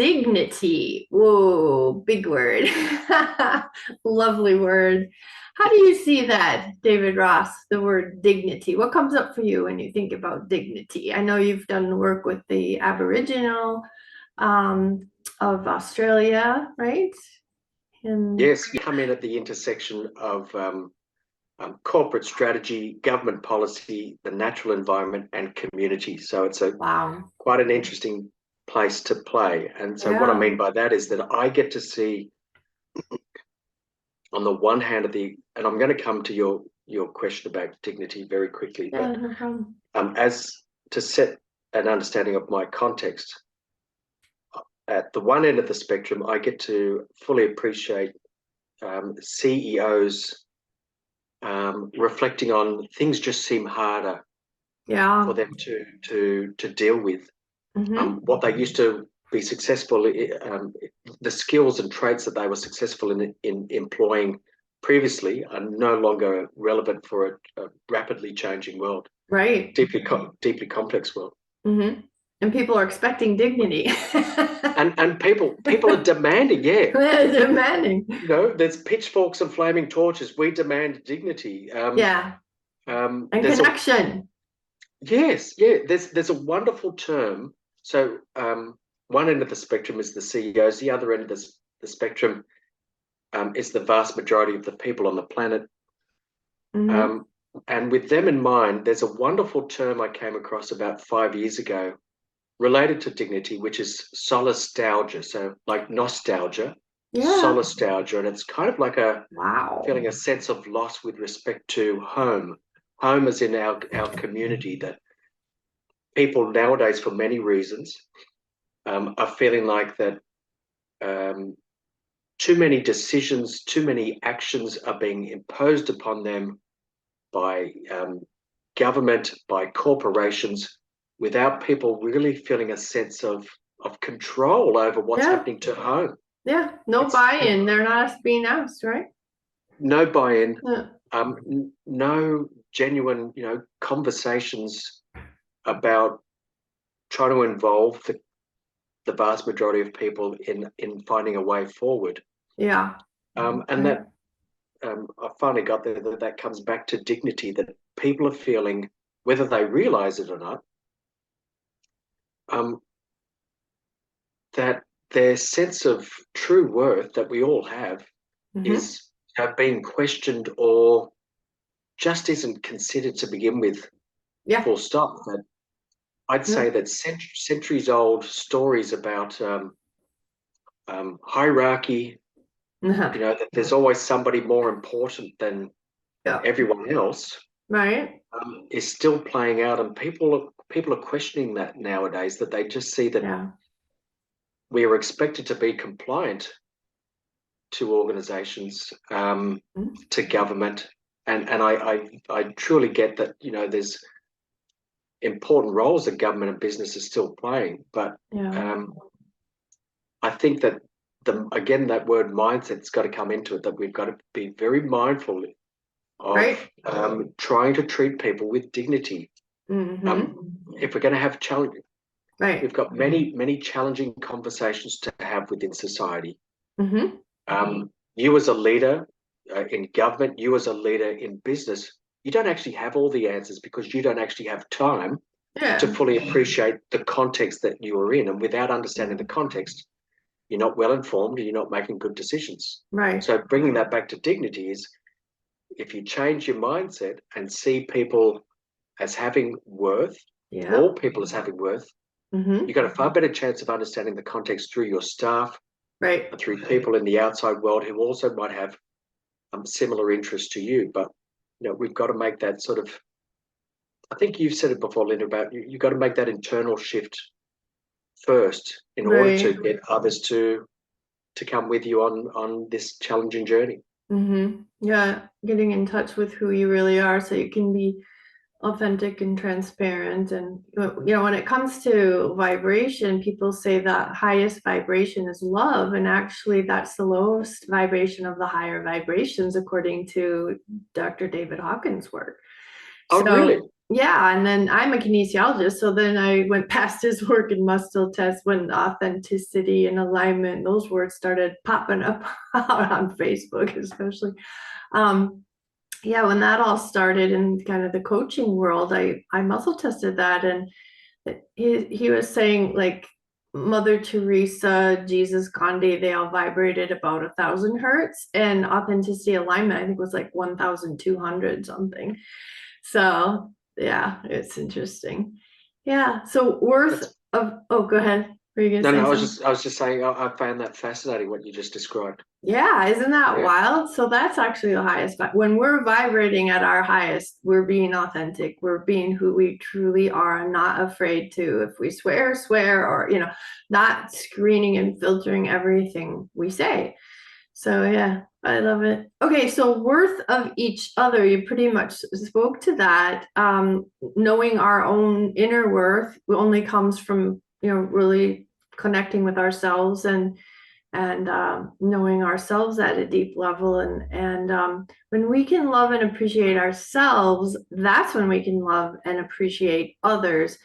Dignity. Whoa, big word. Lovely word. How do you see that, David Ross, the word dignity? What comes up for you when you think about dignity? I know you've done work with the Aboriginal of Australia, right? And Yes, you come in at the intersection of corporate strategy, government policy, the natural environment, and community. So it's a wow. quite an interesting place to play. And so what I Yeah. mean by that is that I get to see on the one hand and I'm going to come to your question about dignity very quickly, Yeah, but no problem. as to set an understanding of my context, at the one end of the spectrum, I get to fully appreciate CEOs reflecting on things just seem harder for Yeah. them to deal with. Mm-hmm. What they used to be successful, the skills and traits that they were successful in employing previously are no longer relevant for a rapidly changing world, Right. deeply complex world. Mm-hmm. And people are expecting dignity. And people are demanding, yeah. Demanding. There's pitchforks and flaming torches. We demand dignity. Yeah. And There's a connection. Yes, yeah. There's a wonderful term. So one end of the spectrum is the CEOs. The other end of the spectrum is the vast majority of the people on the planet. Mm-hmm. Um, and with them in mind, there's a wonderful term I came across about 5 years ago related to dignity, which is solastalgia. So like nostalgia, Yeah. solastalgia, and it's kind of like Wow. feeling a sense of loss with respect to home. Home is in our community that people nowadays, for many reasons, are feeling like that too many decisions, too many actions are being imposed upon them by government, by corporations, without people really feeling a sense of control over what's Yeah. happening to home. Yeah. No It's buy-in. They're not being asked, right? no buy-in, Yeah. no genuine, conversations about trying to involve the vast majority of people in finding a way forward. Yeah. And Right. that I finally got there that comes back to dignity that people are feeling, whether they realize it or not, um, that their sense of true worth that we all have Mm-hmm. is being questioned or just isn't considered to begin with, Yeah. full stop. That I'd Yeah. say that centuries old stories about hierarchy, Uh-huh. that there's always somebody more important than Yeah. everyone else, Right. is still playing out, and people are questioning that nowadays. That they just see that Yeah. we are expected to be compliant to organisations, Mm-hmm. to government, and I truly get that. There's important roles that government and business are still playing, but Yeah. um, I think that again that word mindset's got to come into it. That we've got to be very mindful of Right. trying to treat people with dignity. Mm-hmm. If we're going to have challenge, we've Right. got many challenging conversations to have within society. Mm-hmm. You as a leader in government, you as a leader in business, you don't actually have all the answers because you don't actually have time to Yeah. fully appreciate the context that you are in. And without understanding the context, you're not well informed and you're not making good decisions. Right. So bringing that back to dignity is if you change your mindset and see people as having worth, Yeah. all people as having worth, Mm-hmm. you've got a far better chance of understanding the context through your staff Right. and through people in the outside world who also might have similar interests to you. But we've got to make that sort of. I think you've said it before, Linda, about you've got to make that internal shift first in order to Right. get others to come with you on this challenging journey. Mm-hmm. Yeah. Getting in touch with who you really are so you can be authentic and transparent. And when it comes to vibration, people say that highest vibration is love, and actually that's the lowest vibration of the higher vibrations according to Dr. David Hawkins' work. Oh, So really? Yeah, and then I'm a kinesiologist, so then I went past his work in muscle test when authenticity and alignment, those words started popping up out on Facebook, especially. Um, yeah, when that all started in kind of the coaching world, I muscle tested that, and he was saying like Mother Teresa, Jesus, Gandhi, they all vibrated about 1,000 hertz, and authenticity alignment I think was like 1,200 something. So yeah, it's interesting. Yeah. So worth That's of, oh, go ahead. Were you gonna no, say no. something? I was just saying. I found that fascinating what you just described. Yeah, isn't that Yeah. wild? So that's actually the highest. When we're vibrating at our highest, we're being authentic. We're being who we truly are and not afraid to. If we swear, swear, or, not screening and filtering everything we say. So yeah, I love it. Okay, so worth of each other, you pretty much spoke to that. Knowing our own inner worth only comes from, really connecting with ourselves and knowing ourselves at a deep level, and when we can love and appreciate ourselves, that's when we can love and appreciate others.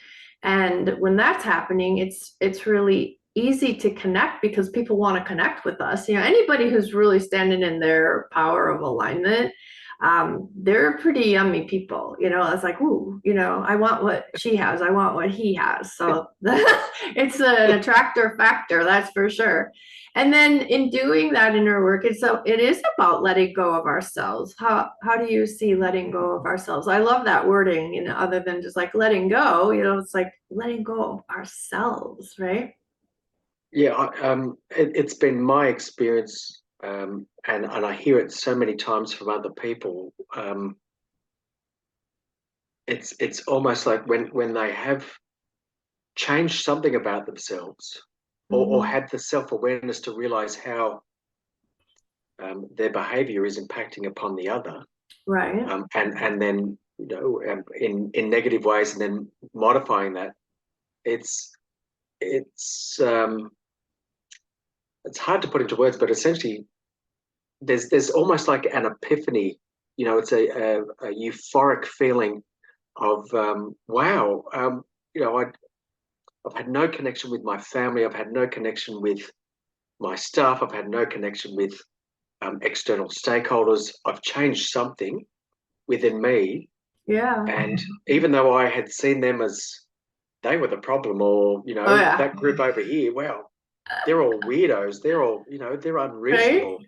And when that's happening, it's really easy to connect because people want to connect with us. Anybody who's really standing in their power of alignment, they're pretty yummy people. It's like, ooh, I want what she has, I want what he has. So it's an attractor factor, that's for sure. And then in doing that inner work, it is about letting go of ourselves. How do you see letting go of ourselves? I love that wording, other than just like letting go, it's like letting go of ourselves, right? Yeah. It's been my experience, and I hear it so many times from other people. It's almost like when they have changed something about themselves, or Hmm. had the self awareness to realize how their behavior is impacting upon the other, Right. and then in negative ways, and then modifying that. It's it's um, it's hard to put into words, but essentially, there's almost like an epiphany. It's a euphoric feeling of wow. I've had no connection with my family. I've had no connection with my staff. I've had no connection with external stakeholders. I've changed something within me. Yeah. And even though I had seen them as they were the problem, or, Oh yeah. that group over here, well, they're all weirdos. They're all, they're Right. unreasonable.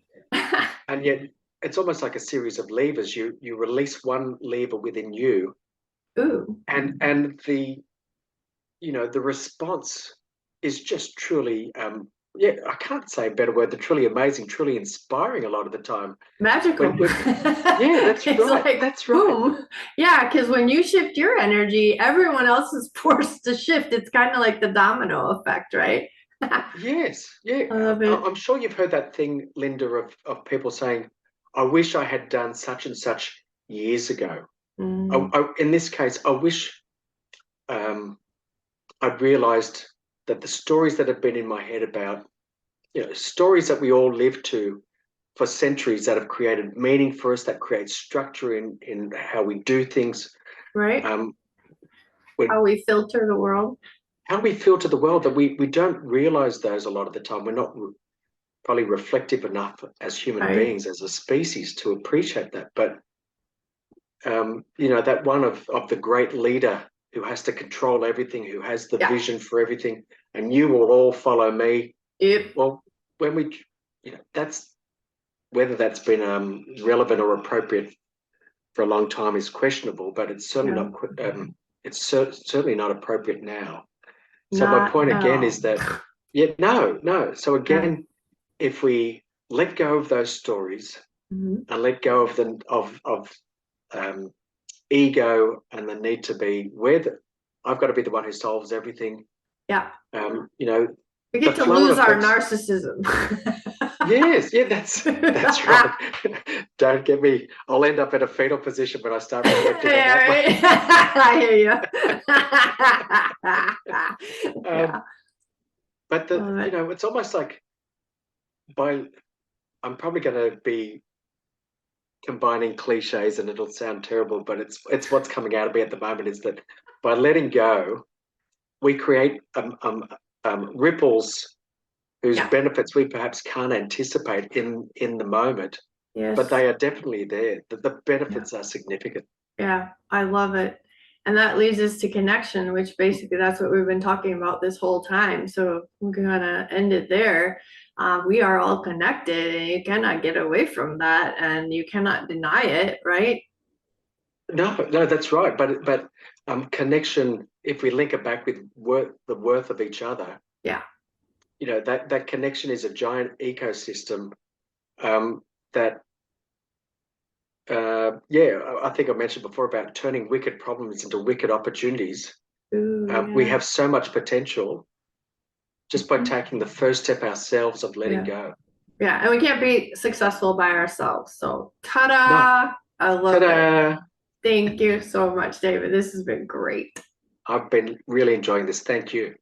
And yet it's almost like a series of levers. You release one lever within you, Ooh. and the response is just truly, yeah, I can't say a better word than truly amazing, truly inspiring a lot of the time. Magical. Yeah, that's It's right. like That's right. boom. Yeah, because when you shift your energy, everyone else is forced to shift. It's kind of like the domino effect, right? I Yes, yeah. love it. I'm sure you've heard that thing, Linda, of people saying, "I wish I had done such and such years ago." Mm, In this case, I wish um, I'd realised that the stories that have been in my head about, stories that we all live to for centuries, that have created meaning for us, that create structure in how we do things, right? um, when How we filter the world. how we feel to the world, that we don't realise those a lot of the time. We're not probably reflective enough as human Right. beings, as a species, to appreciate that. But that one of the great leader who has to control everything, who has the Yeah. vision for everything, and you will all follow me. Yep. Well, when we, that's whether that's been relevant or appropriate for a long time is questionable, but it's certainly Yeah. not. Certainly not appropriate now. So my Not point at again is all. that, yeah, no, no. So Yeah. again, if we let go of those stories Mhm. and let go of um, ego and the need to be I've got to be the one who solves everything. Yeah. Um, We the get to flow lose of our effects. narcissism. Yes, yeah, that's right. Don't get me. I'll end up in a fetal position when I start reflecting on Yeah, that one. right. I hear you. Um, Yeah, but love it. it's almost like by I'm probably going to be combining cliches, and it'll sound terrible, but it's what's coming out of me at the moment, is that by letting go, we create ripples whose Yeah. benefits we perhaps can't anticipate in the moment, but Yes. they are definitely there. The Yeah. benefits are significant. Yeah. I love it. And that leads us to connection, which basically that's what we've been talking about this whole time. So we're gonna end it there. We are all connected, and you cannot get away from that, and you cannot deny it, right? No, that's right. But connection, if we link it back with the worth of each other, Yeah. that connection is a giant ecosystem, that yeah, I think I mentioned before about turning wicked problems into wicked opportunities. Ooh, We yeah. have so much potential just by Mhm. taking the first step ourselves of letting Yeah. go. Yeah. And we can't be successful by ourselves. So No, ta-da! I love it. ta-da! Thank you so much, David. This has been great. I've been really enjoying this. Thank you.